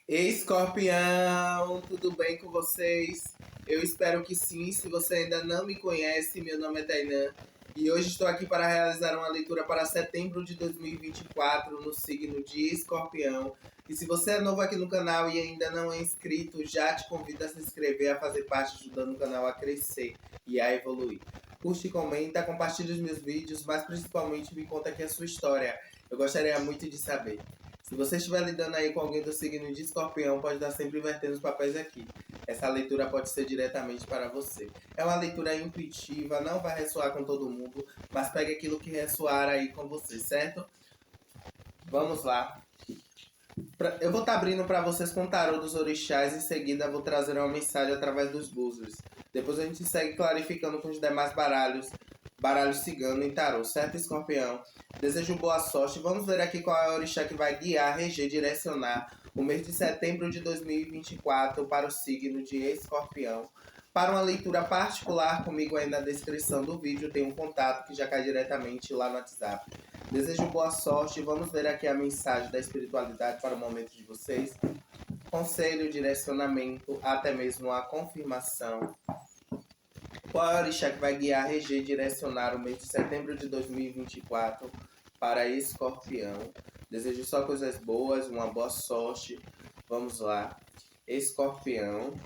Ei, Escorpião, tudo bem com vocês? Eu espero que sim. Se você ainda não me conhece, meu nome é Tainan e hoje estou aqui para realizar uma leitura para setembro de 2024 no signo de Escorpião. E se você é novo aqui no canal e ainda não é inscrito, já te convido a se inscrever, a fazer parte, ajudando o canal a crescer e a evoluir. Curte, comenta, compartilhe os meus vídeos, mas principalmente me conta aqui a sua história. Eu gostaria muito de saber. Se você estiver lidando aí com alguém do signo de Escorpião, pode estar sempre invertendo os papéis aqui. Essa leitura pode ser diretamente para você. É uma leitura intuitiva, não vai ressoar com todo mundo, mas pegue aquilo que ressoar aí com você, certo? Vamos lá. Eu vou estar abrindo para vocês com o tarô dos orixás, em seguida vou trazer uma mensagem através dos búzios. Depois a gente segue clarificando com os demais baralho cigano e tarô, certo, Escorpião? Desejo boa sorte. Vamos ver aqui qual é o orixá que vai guiar, reger, direcionar o mês de setembro de 2024 para o signo de Escorpião. Para uma leitura particular, comigo aí na descrição do vídeo tem um contato que já cai diretamente lá no WhatsApp. Desejo boa sorte. Vamos ver aqui a mensagem da espiritualidade para o momento de vocês. Conselho, direcionamento, até mesmo a confirmação. Qual é o orixá que vai guiar, reger, direcionar o mês de setembro de 2024 para Escorpião? Desejo só coisas boas, uma boa sorte. Vamos lá. Escorpião.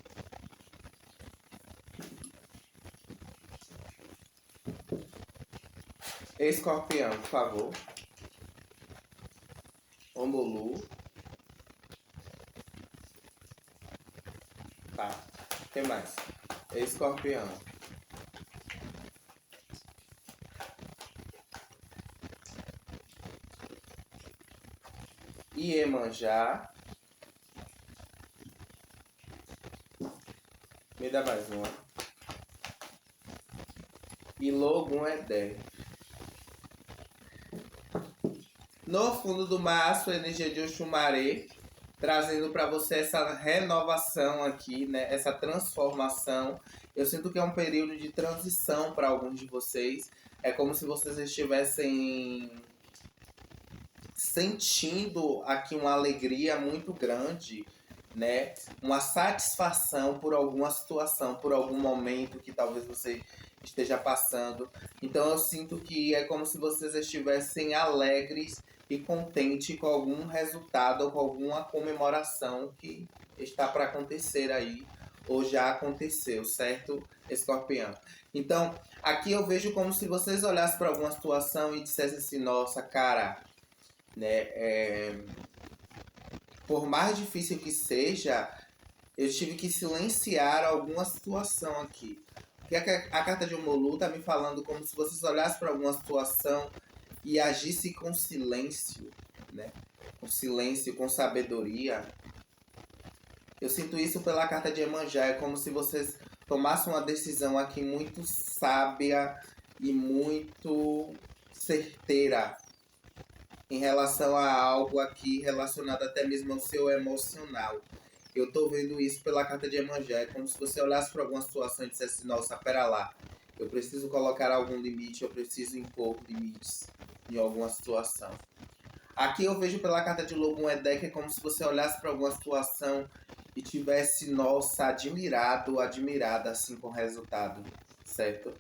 Escorpião, por favor. Ombolu. Tá. O que mais? Escorpião. Iemanjá. Me dá mais uma. E Logum Edé. No fundo do mar, a sua energia de Oxumaré, trazendo para você essa renovação aqui, né? Essa transformação. Eu sinto que é um período de transição para alguns de vocês. É como se vocês estivessem sentindo aqui uma alegria muito grande, né? Uma satisfação por alguma situação, por algum momento que talvez você esteja passando. Então eu sinto que é como se vocês estivessem alegres e contentes com algum resultado ou com alguma comemoração que está para acontecer aí ou já aconteceu, certo, Escorpião? Então, aqui eu vejo como se vocês olhassem para alguma situação e dissessem assim, nossa, cara, né? Por mais difícil que seja, eu tive que silenciar alguma situação aqui. Porque a carta de Omolu está me falando como se vocês olhassem para alguma situação e agissem com silêncio, né? Com silêncio, com sabedoria. Eu sinto isso pela carta de Iemanjá. É como se vocês tomassem uma decisão aqui muito sábia e muito certeira em relação a algo aqui relacionado até mesmo ao seu emocional. Eu tô vendo isso pela carta de Iemanjá. É como se você olhasse para alguma situação e dissesse, nossa, pera lá, eu preciso colocar algum limite, eu preciso impor limites em alguma situação. Aqui eu vejo pela carta de Logum Edé que é como se você olhasse para alguma situação e tivesse, nossa, admirado, admirada assim com o resultado, certo?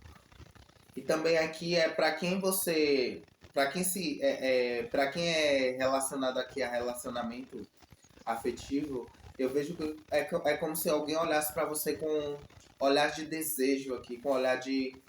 E também aqui é para quem você, para quem é relacionado aqui a relacionamento afetivo, eu vejo que é como se alguém olhasse para você com olhar de desejo aqui, com olhar de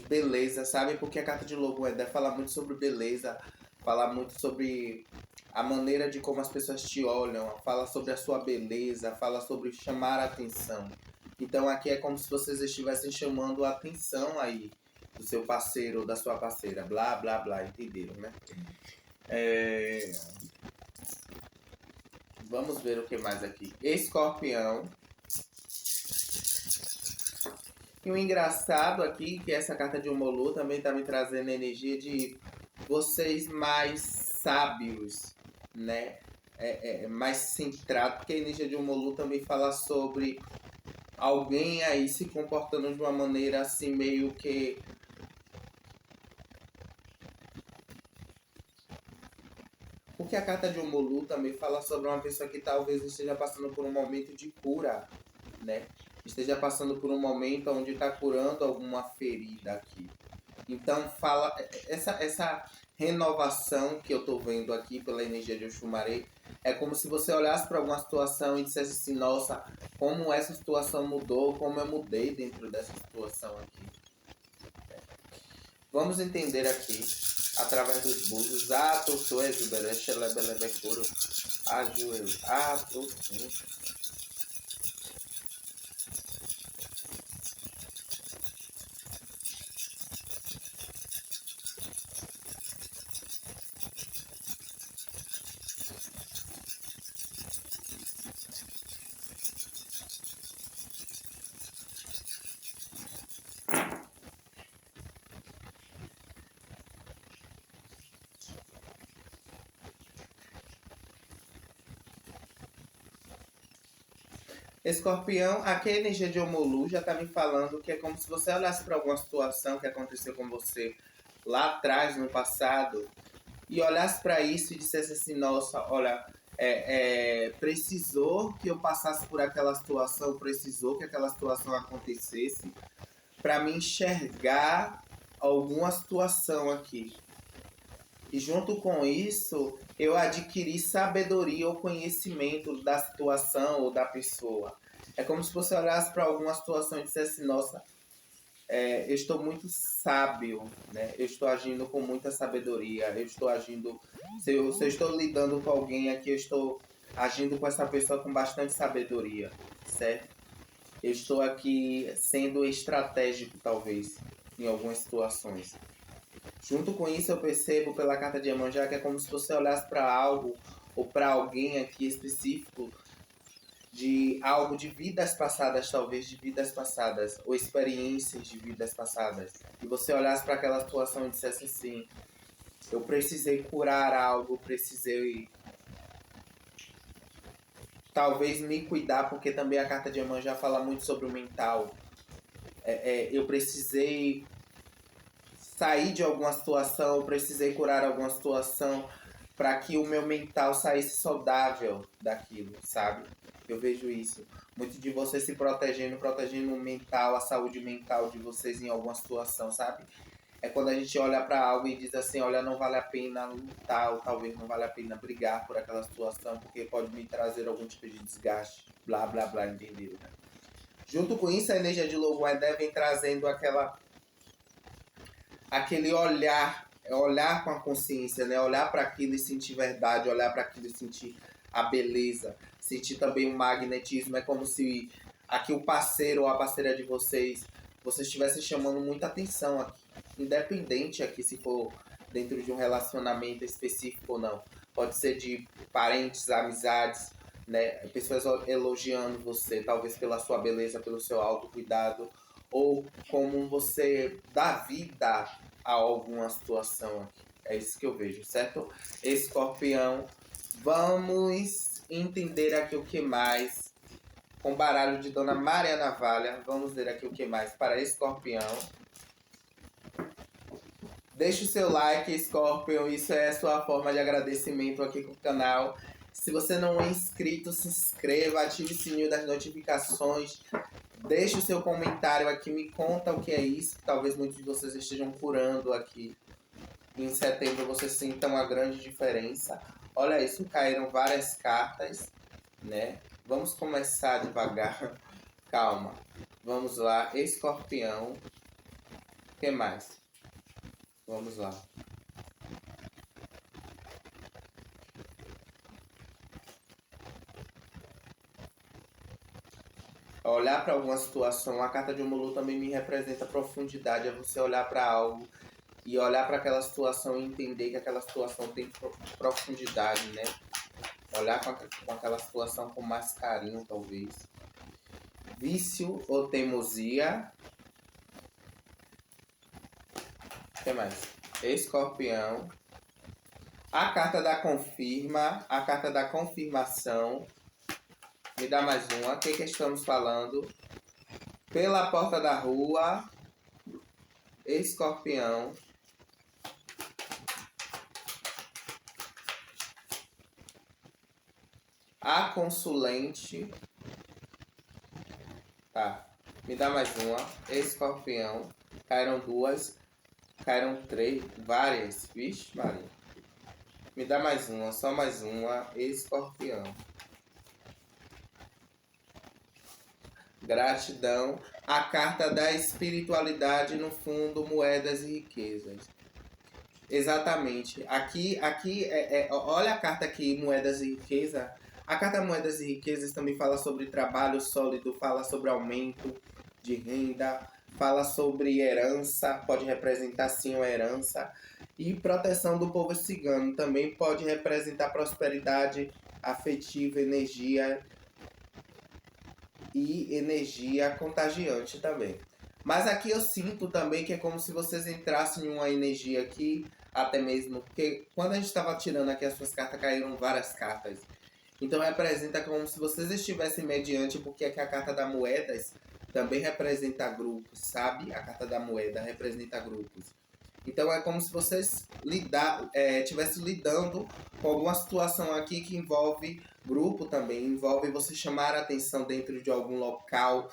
beleza, sabe? Porque a carta de Lobo Edé fala muito sobre beleza, fala muito sobre a maneira de como as pessoas te olham, fala sobre a sua beleza, fala sobre chamar a atenção. Então aqui é como se vocês estivessem chamando a atenção aí do seu parceiro ou da sua parceira, blá blá blá, entenderam, né? Vamos ver o que mais aqui. Escorpião. E o engraçado aqui, que essa carta de Omolu também está me trazendo energia de vocês mais sábios, né? Mais centrado, porque a energia de Omolu também fala sobre alguém aí se comportando de uma maneira assim meio que Porque a carta de Omolu também fala sobre uma pessoa que talvez esteja passando por um momento de cura, né? Esteja passando por um momento onde está curando alguma ferida aqui. Então fala essa renovação que eu tô vendo aqui pela energia de Oxumaré é como se você olhasse para alguma situação e dissesse assim, nossa, como essa situação mudou, como eu mudei dentro dessa situação aqui. Vamos entender aqui, através dos búzios, tu exuberante, lebelebecuro, ajoelho, tu. Escorpião, aqui a energia de Omolu já tá me falando que é como se você olhasse para alguma situação que aconteceu com você lá atrás, no passado, e olhasse para isso e dissesse assim, nossa, olha, precisou que eu passasse por aquela situação, precisou que aquela situação acontecesse para me enxergar alguma situação aqui. E junto com isso, eu adquiri sabedoria ou conhecimento da situação ou da pessoa. É como se você olhasse para alguma situação e dissesse, nossa, eu estou muito sábio, né? Eu estou agindo com muita sabedoria, eu estou agindo... Se eu estou lidando com alguém aqui, eu estou agindo com essa pessoa com bastante sabedoria, certo? Eu estou aqui sendo estratégico, talvez, em algumas situações. Junto com isso, eu percebo pela carta de Iemanjá que é como se você olhasse para algo ou para alguém aqui específico de algo de vidas passadas, talvez de vidas passadas, ou experiências de vidas passadas. E você olhasse para aquela situação e dissesse assim, eu precisei curar algo, precisei talvez me cuidar, porque também a carta de Iemanjá fala muito sobre o mental. Eu precisei sair de alguma situação, eu precisei curar alguma situação para que o meu mental saísse saudável daquilo, sabe? Eu vejo isso. Muito de vocês se protegendo o mental, a saúde mental de vocês em alguma situação, sabe? É quando a gente olha para algo e diz assim, olha, não vale a pena lutar, ou talvez não vale a pena brigar por aquela situação, porque pode me trazer algum tipo de desgaste, blá, blá, blá, entenderam, né? Junto com isso, a energia de Loguedé vem trazendo aquele olhar com a consciência, né? Olhar para aquilo e sentir verdade, olhar para aquilo e sentir a beleza, sentir também o magnetismo. É como se aqui o parceiro ou a parceira de vocês estivesse chamando muita atenção aqui, independente aqui se for dentro de um relacionamento específico ou não. Pode ser de parentes, amizades, né? Pessoas elogiando você, talvez pela sua beleza, pelo seu autocuidado, ou como você dá vida a alguma situação aqui. É isso que eu vejo, certo? Escorpião, vamos entender aqui o que mais. Com o baralho de Dona Maria Navalha, vamos ver aqui o que mais para Escorpião. Deixe o seu like, Scorpion, isso é a sua forma de agradecimento aqui com o canal. Se você não é inscrito, se inscreva, ative o sininho das notificações. Deixe o seu comentário aqui, me conta o que é isso, que talvez muitos de vocês estejam curando aqui. Em setembro vocês sintam uma grande diferença. Olha isso, caíram várias cartas, né? Vamos começar devagar. Calma. Vamos lá, Escorpião. O que mais? Vamos lá. Olhar para alguma situação, a carta de Omolu também me representa profundidade, é você olhar para algo e olhar para aquela situação e entender que aquela situação tem profundidade, né? Olhar com aquela situação com mais carinho, talvez. Vício ou teimosia. O que mais? Escorpião. A carta da confirma, a carta da confirmação. Me dá mais uma. O que estamos falando? Pela porta da rua. Escorpião. A consulente. Tá. Me dá mais uma. Escorpião. Caíram duas. Caíram três. Várias. Vixe, Maria. Me dá mais uma. Só mais uma. Escorpião. Gratidão. A carta da espiritualidade, no fundo, moedas e riquezas. Exatamente. Aqui olha a carta aqui, moedas e riqueza. A carta moedas e riquezas também fala sobre trabalho sólido, fala sobre aumento de renda, fala sobre herança, pode representar sim uma herança. E proteção do povo cigano também pode representar prosperidade afetiva, energia e energia contagiante também. Mas aqui eu sinto também que é como se vocês entrassem em uma energia aqui, até mesmo, porque quando a gente estava tirando aqui as suas cartas, caíram várias cartas. Então representa como se vocês estivessem mediante, porque aqui a carta da moedas também representa grupos, sabe? A carta da moeda representa grupos. Então é como se vocês estivessem lidando com alguma situação aqui que envolve grupo também, envolve você chamar a atenção dentro de algum local,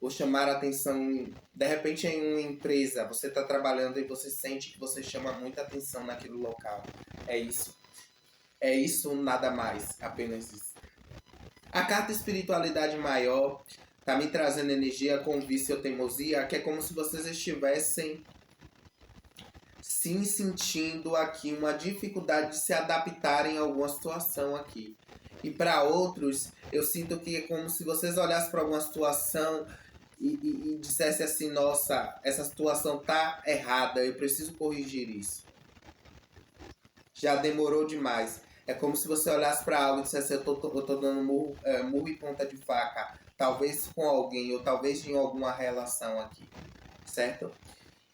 ou chamar a atenção, de repente em uma empresa, você está trabalhando e você sente que você chama muita atenção naquele local. É isso. É isso, nada mais, apenas isso. A carta espiritualidade maior está me trazendo energia com vício ou teimosia, que é como se vocês estivessem sim sentindo aqui uma dificuldade de se adaptarem a alguma situação aqui. E para outros, eu sinto que é como se vocês olhassem para alguma situação e dissessem assim, nossa, essa situação tá errada, eu preciso corrigir isso. Já demorou demais. É como se você olhasse para algo e dissesse, eu tô dando murro e ponta de faca. Talvez com alguém, ou talvez em alguma relação aqui. Certo?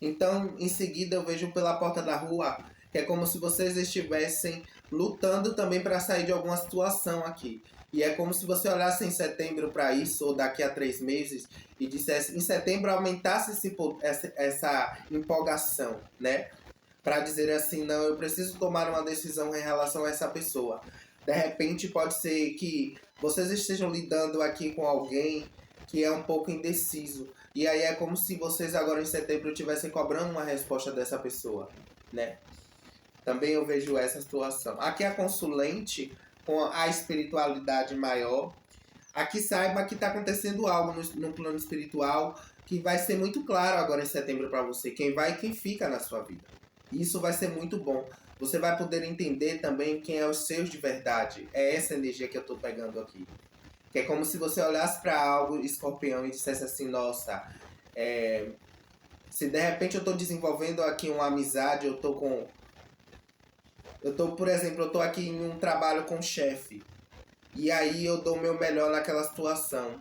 Então, em seguida, eu vejo pela porta da rua, que é como se vocês estivessem lutando também para sair de alguma situação aqui. E é como se você olhasse em setembro para isso, ou daqui a 3 meses, e dissesse, em setembro aumentasse essa empolgação, né? Para dizer assim, não, eu preciso tomar uma decisão em relação a essa pessoa. De repente pode ser que vocês estejam lidando aqui com alguém que é um pouco indeciso. E aí é como se vocês agora em setembro estivessem cobrando uma resposta dessa pessoa, né? Também eu vejo essa situação. Aqui a consulente com a espiritualidade maior. Aqui saiba que está acontecendo algo no plano espiritual que vai ser muito claro agora em setembro para você. Quem vai e quem fica na sua vida. Isso vai ser muito bom. Você vai poder entender também quem é os seus de verdade. É essa energia que eu estou pegando aqui. Que é como se você olhasse para algo, escorpião, e dissesse assim, nossa, se de repente eu estou desenvolvendo aqui uma amizade, por exemplo, eu estou aqui em um trabalho com um chefe. E aí eu dou o meu melhor naquela situação.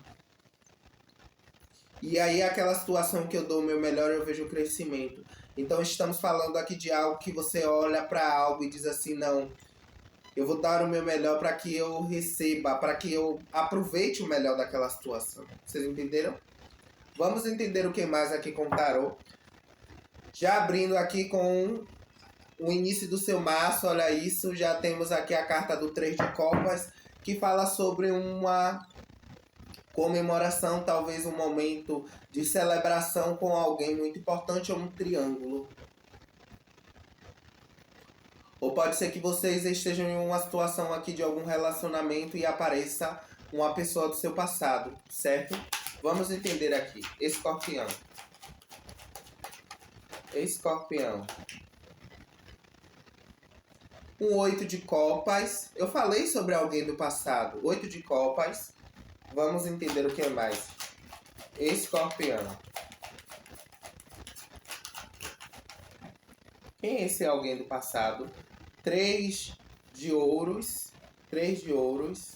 E aí aquela situação que eu dou o meu melhor, eu vejo o crescimento. Então estamos falando aqui de algo que você olha para algo e diz assim, não, eu vou dar o meu melhor para que eu receba, para que eu aproveite o melhor daquela situação. Vocês entenderam? Vamos entender o que mais aqui com o tarô. Já abrindo aqui com o início do seu maço, olha isso, já temos aqui a carta do 3 de copas, que fala sobre uma comemoração, talvez um momento de celebração com alguém muito importante ou um triângulo. Ou pode ser que vocês estejam em uma situação aqui de algum relacionamento e apareça uma pessoa do seu passado, certo? Vamos entender aqui. Escorpião. Escorpião. Um 8 de copas. Eu falei sobre alguém do passado. 8 de copas. Vamos entender o que mais. Escorpião. Quem é esse alguém do passado? 3 de ouros. 3 de ouros.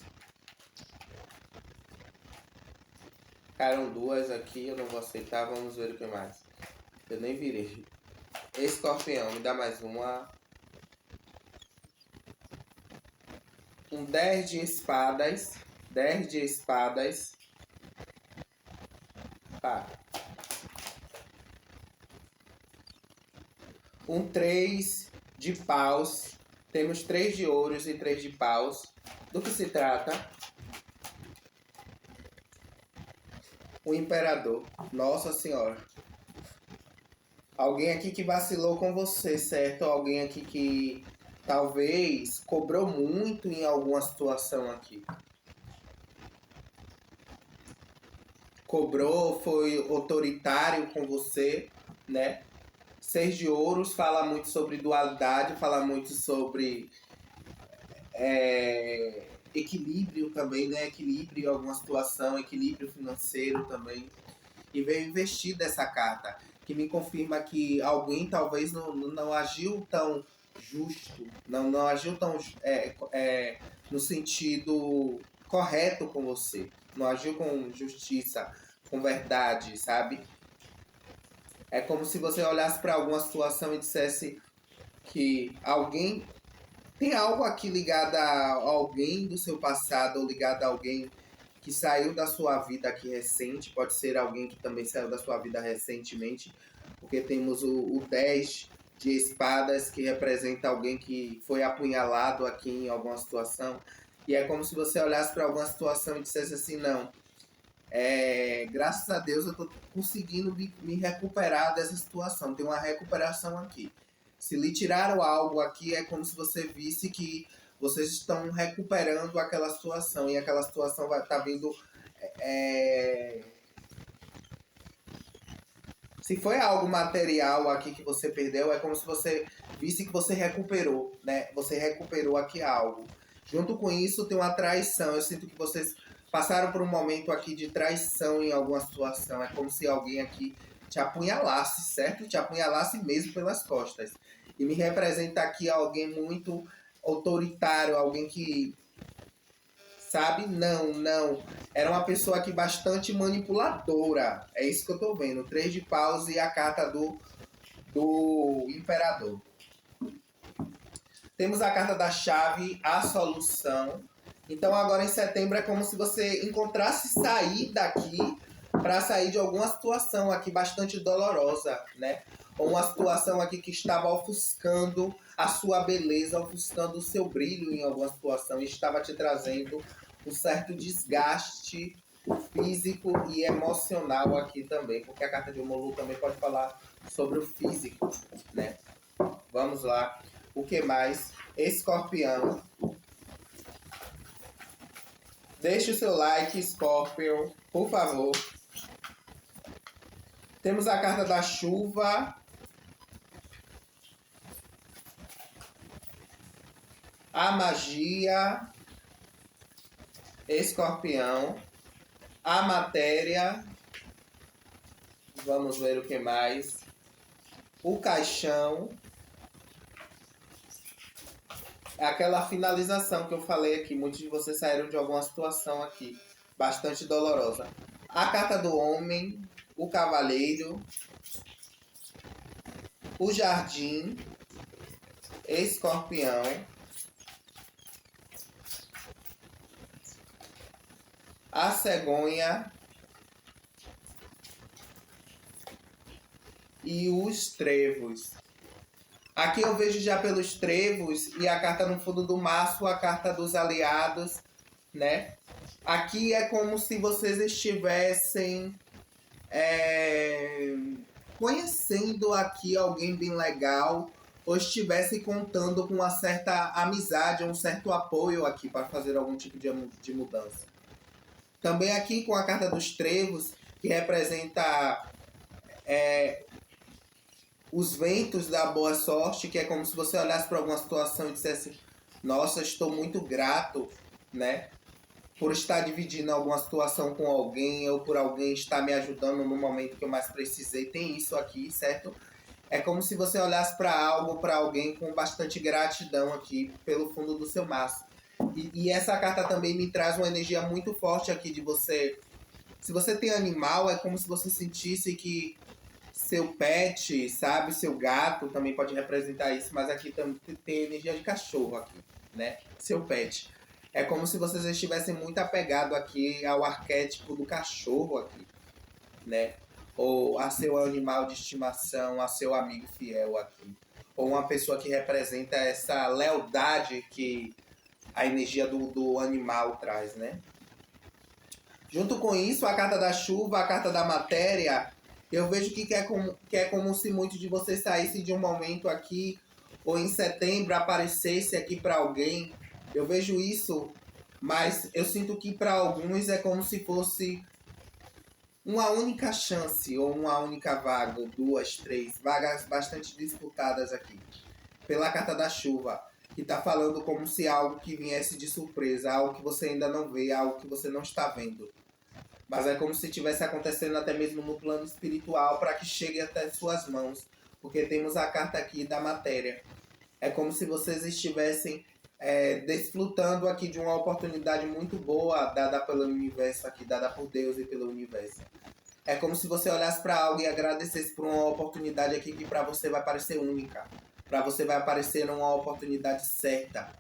Caíram duas aqui, eu não vou aceitar. Vamos ver o que mais. Eu nem virei. Escorpião, me dá mais uma. Um 10 de espadas. 10 de espadas. Tá. Um 3 de paus. Temos 3 de ouros e 3 de paus. Do que se trata? O imperador. Nossa Senhora. Alguém aqui que vacilou com você, certo? Alguém aqui que talvez cobrou muito em alguma situação aqui. Cobrou, foi autoritário com você, né? Seis de Ouros fala muito sobre dualidade, fala muito sobre equilíbrio também, né? Equilíbrio em alguma situação, equilíbrio financeiro também. E veio investir dessa carta, que me confirma que alguém talvez não agiu tão justo, não agiu tão no sentido correto com você, não agiu com justiça, com verdade, sabe? É como se você olhasse para alguma situação e dissesse que alguém tem algo aqui ligado a alguém do seu passado ou ligado a alguém que saiu da sua vida aqui recente, pode ser alguém que também saiu da sua vida recentemente, porque temos o 10 de espadas, que representa alguém que foi apunhalado aqui em alguma situação, e é como se você olhasse para alguma situação e dissesse assim, não, graças a Deus eu estou conseguindo me recuperar dessa situação, tem uma recuperação aqui. Se lhe tiraram algo aqui, é como se você visse que vocês estão recuperando aquela situação e aquela situação vai estar vindo. Se foi algo material aqui que você perdeu, é como se você visse que você recuperou, né? Você recuperou aqui algo. Junto com isso, tem uma traição. Eu sinto que vocês passaram por um momento aqui de traição em alguma situação. É como se alguém aqui te apunhalasse, certo? Te apunhalasse mesmo pelas costas. E me representa aqui alguém muito autoritário, alguém que, sabe? Não. Era uma pessoa aqui bastante manipuladora. É isso que eu tô vendo. 3 de paus e a carta do imperador. Temos a carta da chave, a solução. Então agora em setembro é como se você encontrasse saída aqui para sair de alguma situação aqui bastante dolorosa, né? Ou uma situação aqui que estava ofuscando a sua beleza, ofuscando o seu brilho em alguma situação e estava te trazendo um certo desgaste físico e emocional aqui também, porque a carta de Omolu também pode falar sobre o físico, né? Vamos lá. O que mais? Escorpião. Deixe o seu like, Scorpion, por favor. Temos a carta da chuva. A magia. Escorpião. A matéria. Vamos ver o que mais. O caixão. É aquela finalização que eu falei aqui. Muitos de vocês saíram de alguma situação aqui bastante dolorosa. A carta do homem, o cavaleiro, o jardim, escorpião, a cegonha e os trevos. Aqui eu vejo já pelos trevos e a carta no fundo do maço, a carta dos aliados, né? Aqui é como se vocês estivessem conhecendo aqui alguém bem legal ou estivessem contando com uma certa amizade, um certo apoio aqui para fazer algum tipo de mudança. Também aqui com a carta dos trevos, que representa os ventos da boa sorte, que é como se você olhasse para alguma situação e dissesse, nossa, estou muito grato, né? Por estar dividindo alguma situação com alguém ou por alguém estar me ajudando no momento que eu mais precisei. Tem isso aqui, certo? É como se você olhasse para algo, para alguém com bastante gratidão aqui pelo fundo do seu maço. E essa carta também me traz uma energia muito forte aqui de você. Se você tem animal, é como se você sentisse que seu pet, sabe, seu gato também pode representar isso, mas aqui tem energia de cachorro aqui, né? Seu pet. É como se vocês estivessem muito apegados aqui ao arquétipo do cachorro aqui, né? Ou a seu animal de estimação, a seu amigo fiel aqui. Ou uma pessoa que representa essa lealdade que a energia do animal traz, né? Junto com isso, a carta da chuva, a carta da matéria, eu vejo que é como se muitos de vocês saíssem de um momento aqui, ou em setembro aparecesse aqui para alguém. Eu vejo isso, mas eu sinto que para alguns é como se fosse uma única chance, ou uma única vaga, ou duas, três, vagas bastante disputadas aqui. Pela carta da chuva, que está falando como se algo que viesse de surpresa, algo que você ainda não vê, algo que você não está vendo. Mas é como se estivesse acontecendo até mesmo no plano espiritual para que chegue até suas mãos. Porque temos a carta aqui da matéria. É como se vocês estivessem desfrutando aqui de uma oportunidade muito boa dada pelo universo aqui, dada por Deus e pelo universo. É como se você olhasse para algo e agradecesse por uma oportunidade aqui que para você vai parecer única. Para você vai aparecer uma oportunidade certa,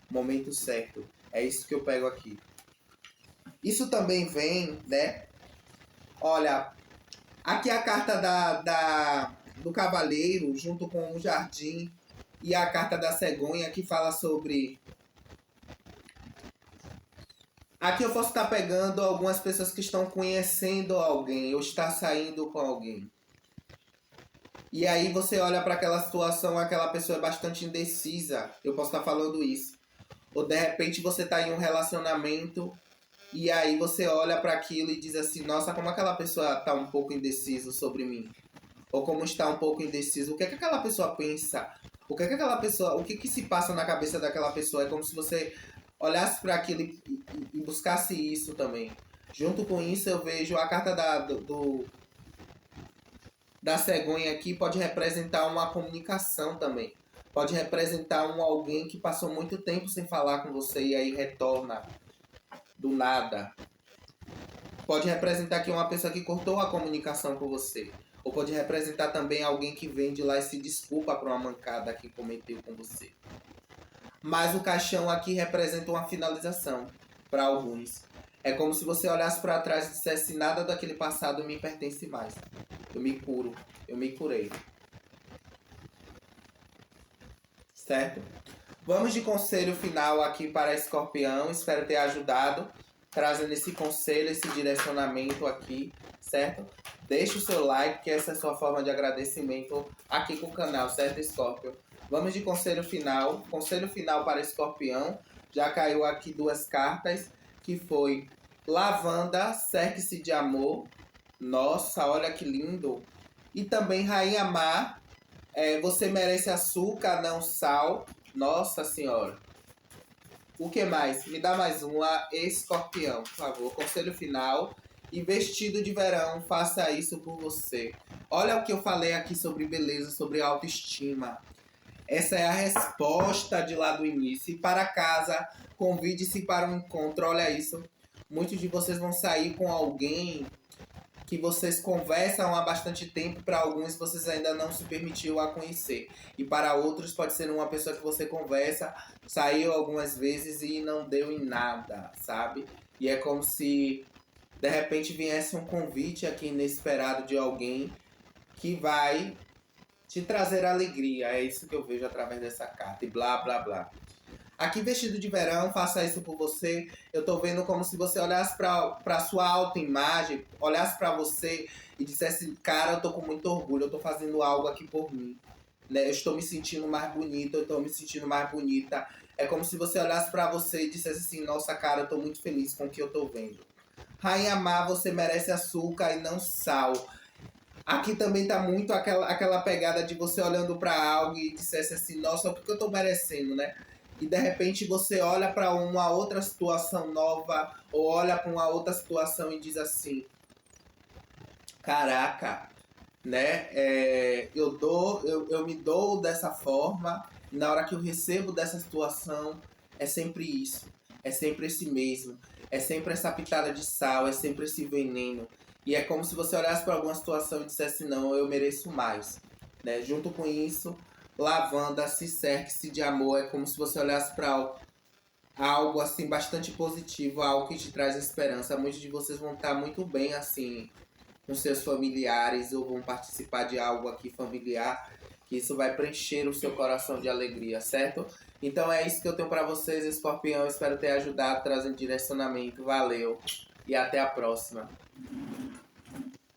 momento certo. É isso que eu pego aqui. Isso também vem, né? Olha, aqui a carta do cavaleiro junto com o jardim e a carta da cegonha que fala sobre... Aqui eu posso estar pegando algumas pessoas que estão conhecendo alguém ou está saindo com alguém. E aí você olha para aquela situação, aquela pessoa é bastante indecisa. Eu posso estar falando isso. Ou de repente você está em um relacionamento e aí você olha para aquilo e diz assim, nossa, como aquela pessoa está um pouco indecisa sobre mim. Ou como está um pouco indeciso. O que é que aquela pessoa pensa? O que é que aquela pessoa... O que se passa na cabeça daquela pessoa? É como se você olhasse para aquilo e buscasse isso também. Junto com isso eu vejo a carta da cegonha aqui pode representar uma comunicação também. Pode representar alguém que passou muito tempo sem falar com você e aí retorna do nada. Pode representar aqui uma pessoa que cortou a comunicação com você. Ou pode representar também alguém que vem de lá e se desculpa por uma mancada que cometeu com você. Mas o caixão aqui representa uma finalização para alguns. É como se você olhasse para trás e dissesse, nada daquele passado me pertence mais. Eu me curo, eu me curei. Certo? Vamos de conselho final aqui para Escorpião. Espero ter ajudado, trazendo esse conselho, esse direcionamento aqui, certo? Deixe o seu like, que essa é a sua forma de agradecimento aqui com o canal, certo, Escorpião? Vamos de conselho final. Conselho final para Escorpião. Já caiu aqui duas cartas, que foi Lavanda, cerque-se de amor. Nossa, olha que lindo. E também Rainha Má, você merece açúcar, não sal. Nossa Senhora. O que mais? Me dá mais uma, Escorpião, por favor. Conselho final. E vestido de verão, faça isso por você. Olha o que eu falei aqui sobre beleza, sobre autoestima. Essa é a resposta de lá do início. E para casa, convide-se para um encontro. Olha isso. Muitos de vocês vão sair com alguém que vocês conversam há bastante tempo. Para alguns vocês ainda não se permitiu a conhecer. E para outros pode ser uma pessoa que você conversa, saiu algumas vezes e não deu em nada, sabe? E é como se de repente viesse um convite aqui inesperado de alguém que vai te trazer alegria. É isso que eu vejo através dessa carta. E blá, blá, blá. Aqui, vestido de verão, faça isso por você. Eu tô vendo como se você olhasse pra sua autoimagem, olhasse pra você e dissesse, cara, eu tô com muito orgulho, eu tô fazendo algo aqui por mim. Né? Eu estou me sentindo mais bonita, eu estou me sentindo mais bonita. É como se você olhasse pra você e dissesse assim, nossa, cara, eu tô muito feliz com o que eu tô vendo. Rainha Má, você merece açúcar e não sal. Aqui também tá muito aquela pegada de você olhando pra algo e dissesse assim, nossa, o que eu tô merecendo, né? E de repente você olha pra uma outra situação nova ou olha pra uma outra situação e diz assim, caraca, né? Eu me dou dessa forma e na hora que eu recebo dessa situação é sempre isso, é sempre esse mesmo, é sempre essa pitada de sal, é sempre esse veneno. E é como se você olhasse para alguma situação e dissesse, não, eu mereço mais. Né? Junto com isso, lavanda, se cerque-se de amor. É como se você olhasse para algo assim bastante positivo, algo que te traz esperança. Muitos de vocês vão estar muito bem assim com seus familiares ou vão participar de algo aqui familiar, que isso vai preencher o seu coração de alegria, certo? Então é isso que eu tenho pra vocês, Escorpião. Espero ter ajudado, trazendo direcionamento. Valeu. E até a próxima.